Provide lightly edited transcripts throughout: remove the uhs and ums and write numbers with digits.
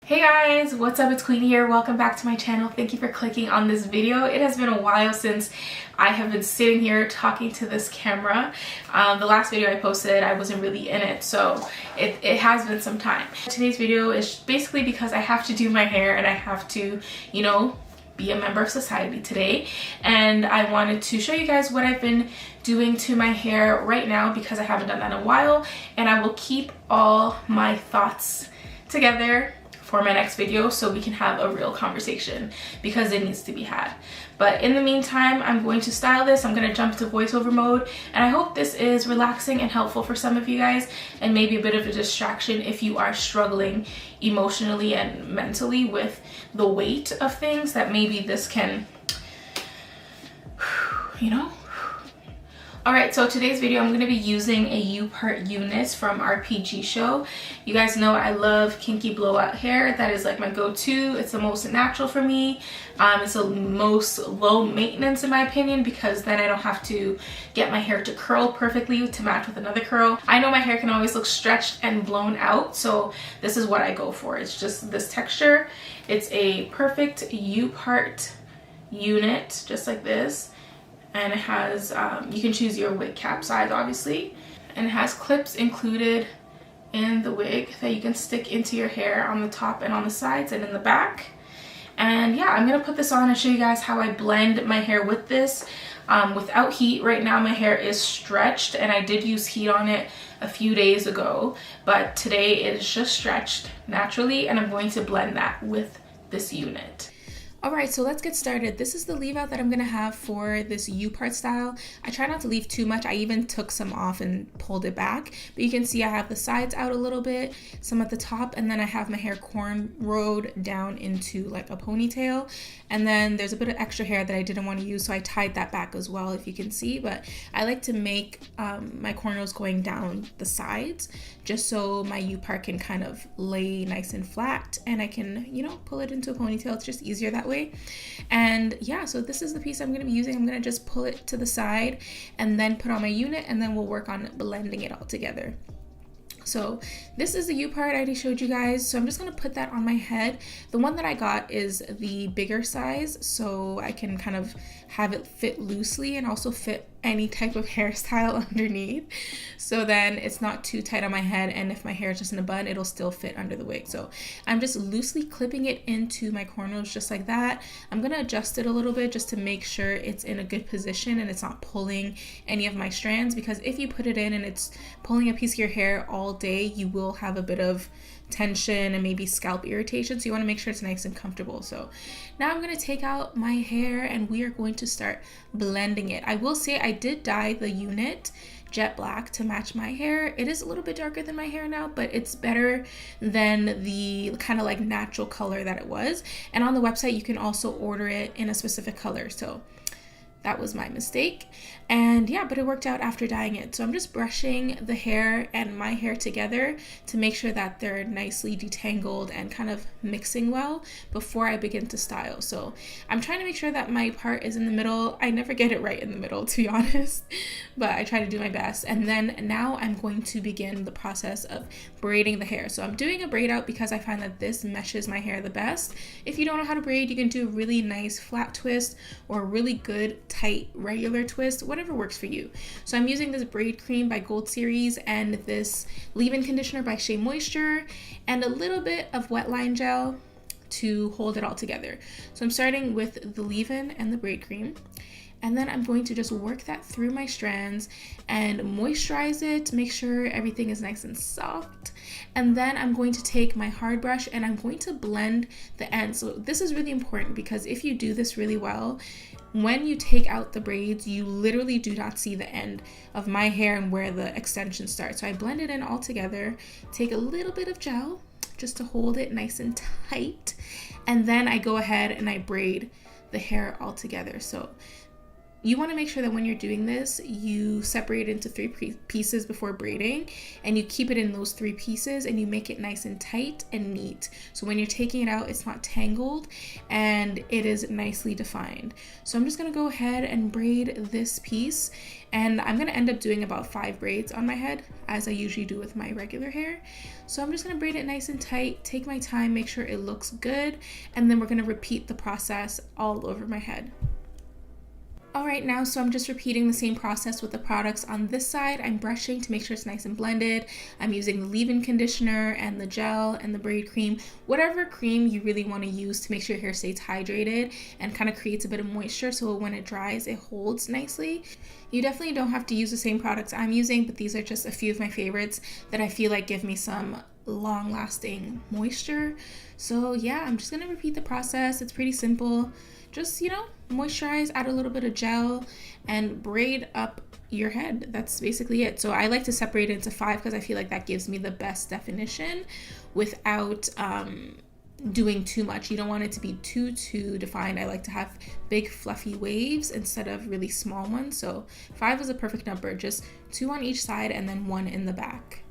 Hey guys, what's up? It's Queen here. Welcome back to my channel. Thank you for clicking on this video. It has been a while since I have been sitting here talking to this camera. The last video I posted, I wasn't really in it, so it has been some time. Today's video is basically because I have to do my hair and I have to, you know, be a member of society today, and I wanted to show you guys what I've been doing to my hair right now because I haven't done that in a while, and I will keep all my thoughts together for my next video so we can have a real conversation because it needs to be had. But in the meantime, I'm going to style this. I'm going to jump into voiceover mode, and I hope this is relaxing and helpful for some of you guys and maybe a bit of a distraction if you are struggling emotionally and mentally with the weight of things, that maybe this can, you know. Alright, so today's video I'm going to be using a U-part unit from Rpgshow. You guys know I love kinky blowout hair. That is like my go-to. It's the most natural for me. It's the most low maintenance in my opinion because then I don't have to get my hair to curl perfectly to match with another curl. I know my hair can always look stretched and blown out, so this is what I go for. It's just this texture. It's a perfect U-part unit, just like this. And it has, you can choose your wig cap size obviously, and it has clips included in the wig that you can stick into your hair on the top and on the sides and in the back. And yeah, I'm gonna put this on and show you guys how I blend my hair with this without heat. Right now my hair is stretched and I did use heat on it a few days ago, but today it is just stretched naturally, and I'm going to blend that with this unit. Alright, so let's get started. This is the leave out that I'm going to have for this U-part style. I try not to leave too much. I even took some off and pulled it back. But you can see I have the sides out a little bit, some at the top, and then I have my hair cornrowed down into like a ponytail. And then there's a bit of extra hair that I didn't want to use, so I tied that back as well, if you can see. But I like to make my cornrows going down the sides just so my U-part can kind of lay nice and flat and I can, you know, pull it into a ponytail. It's just easier that way. And yeah, so this is the piece I'm going to be using. I'm going to just pull it to the side and then put on my unit, and then we'll work on blending it all together. So this is the U-part I already showed you guys, so I'm just going to put that on my head. The one that I got is the bigger size, so I can kind of have it fit loosely and also fit any type of hairstyle underneath, so then it's not too tight on my head, and if my hair is just in a bun, it'll still fit under the wig. So I'm just loosely clipping it into my cornrows just like that. I'm going to adjust it a little bit just to make sure it's in a good position and it's not pulling any of my strands, because if you put it in and it's pulling a piece of your hair all day, you will have a bit of tension and maybe scalp irritation, so you want to make sure it's nice and comfortable. So now I'm going to take out my hair and we are going to start blending it. I will say I did dye the unit jet black to match my hair. It is a little bit darker than my hair now, but it's better than the kind of like natural color that it was. And on the website you can also order it in a specific color, so that was my mistake. And yeah, but it worked out after dyeing it. So I'm just brushing the hair and my hair together to make sure that they're nicely detangled and kind of mixing well before I begin to style. So I'm trying to make sure that my part is in the middle. I never get it right in the middle, to be honest, but I try to do my best. And then now I'm going to begin the process of braiding the hair. So I'm doing a braid out because I find that this meshes my hair the best. If you don't know how to braid, you can do a really nice flat twist or a really good tight regular twist, whatever works for you. So I'm using this braid cream by Gold Series and this leave-in conditioner by Shea Moisture and a little bit of wet line gel to hold it all together. So I'm starting with the leave-in and the braid cream, and then I'm going to just work that through my strands and moisturize it to make sure everything is nice and soft. And then I'm going to take my hard brush and I'm going to blend the ends. So this is really important because if you do this really well, when you take out the braids, you literally do not see the end of my hair and where the extension starts. So I blend it in all together, take a little bit of gel just to hold it nice and tight, and then I go ahead and I braid the hair all together. So you want to make sure that when you're doing this, you separate it into 3 pieces before braiding, and you keep it in those 3 pieces and you make it nice and tight and neat. So when you're taking it out, it's not tangled and it is nicely defined. So I'm just going to go ahead and braid this piece, and I'm going to end up doing about 5 braids on my head, as I usually do with my regular hair. So I'm just going to braid it nice and tight, take my time, make sure it looks good, and then we're going to repeat the process all over my head. Alright, now, so I'm just repeating the same process with the products on this side. I'm brushing to make sure it's nice and blended. I'm using the leave-in conditioner and the gel and the braid cream, whatever cream you really want to use to make sure your hair stays hydrated and kind of creates a bit of moisture, so when it dries, it holds nicely. You definitely don't have to use the same products I'm using, but these are just a few of my favorites that I feel like give me some long-lasting moisture. So yeah, I'm just going to repeat the process. It's pretty simple. Just, you know, moisturize, add a little bit of gel, and braid up your head. That's basically it. So I like to separate it into 5 because I feel like that gives me the best definition without doing too much. You don't want it to be too defined. I like to have big fluffy waves instead of really small ones. So 5 is a perfect number, just 2 on each side and then 1 in the back.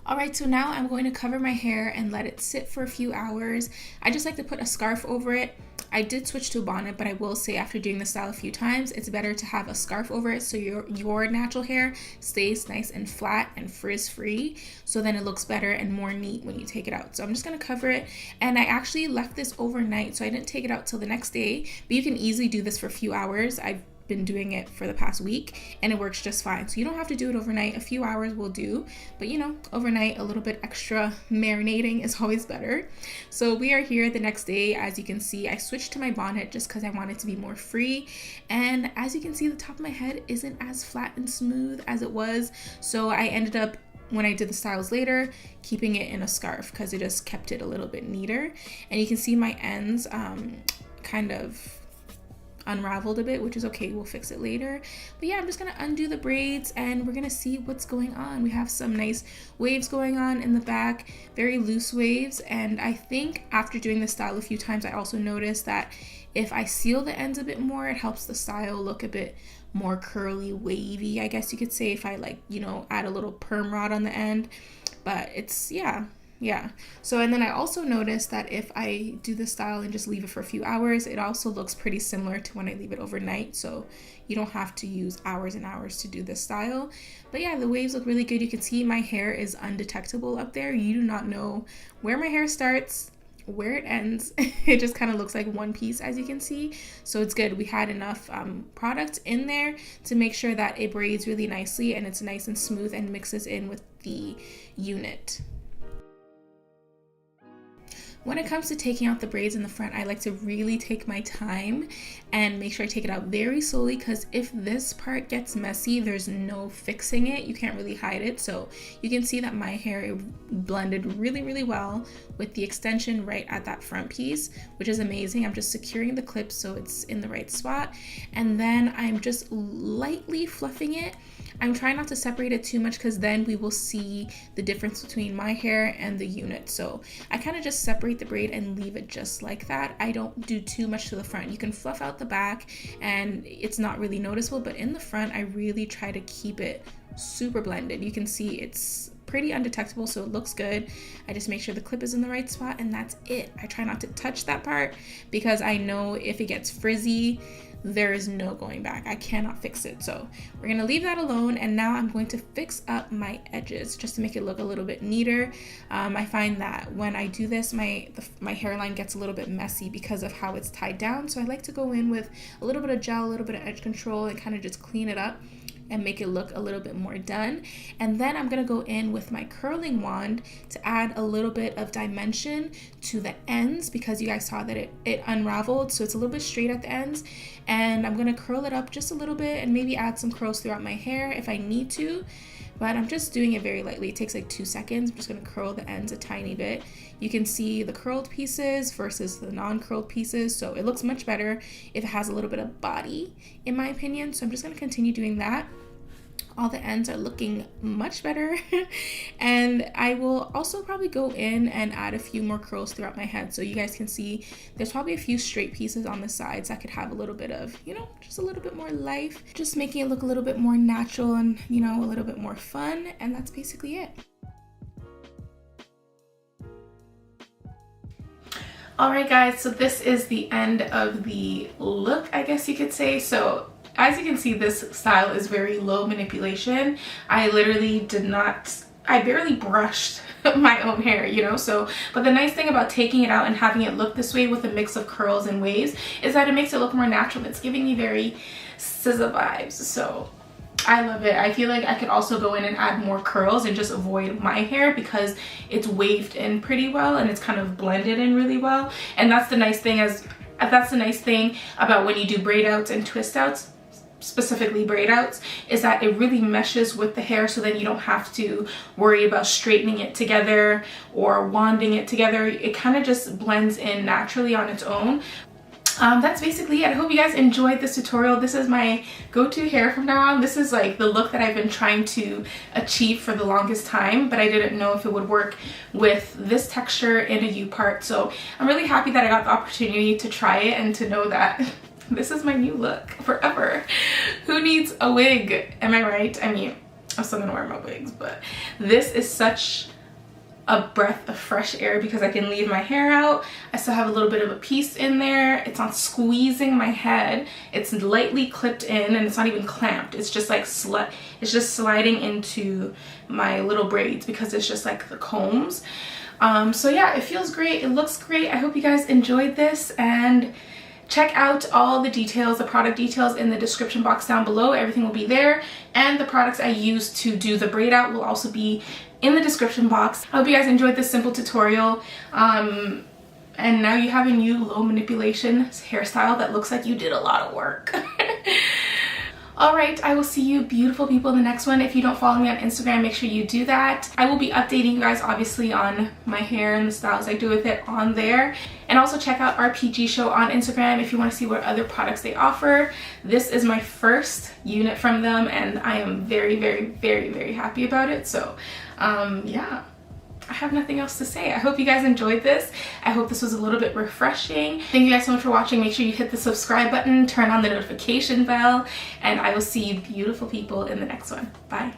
Alright, so now I'm going to cover my hair and let it sit for a few hours. I just like to put a scarf over it. I did switch to a bonnet, but I will say after doing the style a few times, it's better to have a scarf over it so your natural hair stays nice and flat and frizz-free, so then it looks better and more neat when you take it out. So I'm just going to cover it, and I actually left this overnight, so I didn't take it out till the next day, but you can easily do this for a few hours. I've been doing it for the past week and it works just fine. So you don't have to do it overnight. A few hours will do, but you know, overnight a little bit extra marinating is always better. So we are here the next day. As you can see, I switched to my bonnet just because I wanted to be more free, and as you can see, the top of my head isn't as flat and smooth as it was, so I ended up, when I did the styles later, keeping it in a scarf because it just kept it a little bit neater. And you can see my ends kind of unraveled a bit, which is okay, we'll fix it later. But yeah, I'm just gonna undo the braids and we're gonna see what's going on. We have some nice waves going on in the back, very loose waves, and I think after doing the style a few times, I also noticed that if I seal the ends a bit more, it helps the style look a bit more curly, wavy, I guess you could say, if I, like, you know, add a little perm rod on the end. But it's, yeah. So, and then I also noticed that if I do the style and just leave it for a few hours, it also looks pretty similar to when I leave it overnight. So you don't have to use hours and hours to do this style. But yeah, the waves look really good. You can see my hair is undetectable up there. You do not know where my hair starts, where it ends. It just kind of looks like one piece, as you can see. So it's good. We had enough product in there to make sure that it braids really nicely and it's nice and smooth and mixes in with the unit. When it comes to taking out the braids in the front, I like to really take my time and make sure I take it out very slowly, because if this part gets messy, there's no fixing it. You can't really hide it. So you can see that my hair blended really well with the extension right at that front piece, which is amazing. I'm just securing the clip so it's in the right spot, and then I'm just lightly fluffing it. I'm trying not to separate it too much because then we will see the difference between my hair and the unit. So I kind of just separate the braid and leave it just like that. I don't do too much to the front. You can fluff out the back and it's not really noticeable, but in the front, I really try to keep it super blended. You can see it's pretty undetectable, so it looks good. I just make sure the clip is in the right spot and that's it. I try not to touch that part because I know if it gets frizzy, there is no going back. I cannot fix it. So we're gonna leave that alone, and now I'm going to fix up my edges just to make it look a little bit neater. I find that when I do this, my hairline gets a little bit messy because of how it's tied down. So I like to go in with a little bit of gel, a little bit of edge control, and kind of just clean it up and make it look a little bit more done. And then I'm gonna go in with my curling wand to add a little bit of dimension to the ends, because you guys saw that it unraveled, so it's a little bit straight at the ends. And I'm gonna curl it up just a little bit and maybe add some curls throughout my hair if I need to, but I'm just doing it very lightly. It takes like 2 seconds. I'm just gonna curl the ends a tiny bit. You can see the curled pieces versus the non-curled pieces, so it looks much better if it has a little bit of body, in my opinion. So I'm just gonna continue doing that. All the ends are looking much better. And I will also probably go in and add a few more curls throughout my head, so you guys can see there's probably a few straight pieces on the sides that could have a little bit of, you know, just a little bit more life, just making it look a little bit more natural and, you know, a little bit more fun. And that's basically it. Alright guys, so this is the end of the look, I guess you could say. So as you can see, this style is very low manipulation. I barely brushed my own hair, you know. So, but the nice thing about taking it out and having it look this way with a mix of curls and waves is that it makes it look more natural. It's giving me very SZA vibes, so I love it. I feel like I could also go in and add more curls and just avoid my hair because it's waved in pretty well and it's kind of blended in really well. And that's the nice thing about when you do braid outs and twist outs, specifically braid outs, is that it really meshes with the hair, so then you don't have to worry about straightening it together or wanding it together. It kind of just blends in naturally on its own. That's basically it. I hope you guys enjoyed this tutorial. This is my go-to hair from now on. This is like the look that I've been trying to achieve for the longest time, but I didn't know if it would work with this texture in a U part. So I'm really happy that I got the opportunity to try it and to know that this is my new look forever. Who needs a wig? Am I right? I mean, I'm still gonna wear my wigs, but this is such a breath of fresh air because I can leave my hair out. I still have a little bit of a piece in there. It's not squeezing my head. It's lightly clipped in and it's not even clamped. It's just like it's just sliding into my little braids because it's just like the combs. So yeah, it feels great. It looks great. I hope you guys enjoyed this, and check out all the details, the product details, in the description box down below. Everything will be there, and the products I used to do the braid out will also be in the description box. I hope you guys enjoyed this simple tutorial, and now you have a new low manipulation hairstyle that looks like you did a lot of work. Alright, I will see you beautiful people in the next one. If you don't follow me on Instagram, make sure you do that. I will be updating you guys obviously on my hair and the styles I do with it on there. And also check out Rpgshow on Instagram if you want to see what other products they offer. This is my first unit from them and I am very, very, very, very happy about it. So yeah, I have nothing else to say. I hope you guys enjoyed this. I hope this was a little bit refreshing. Thank you guys so much for watching. Make sure you hit the subscribe button, turn on the notification bell, and I will see you beautiful people in the next one. Bye.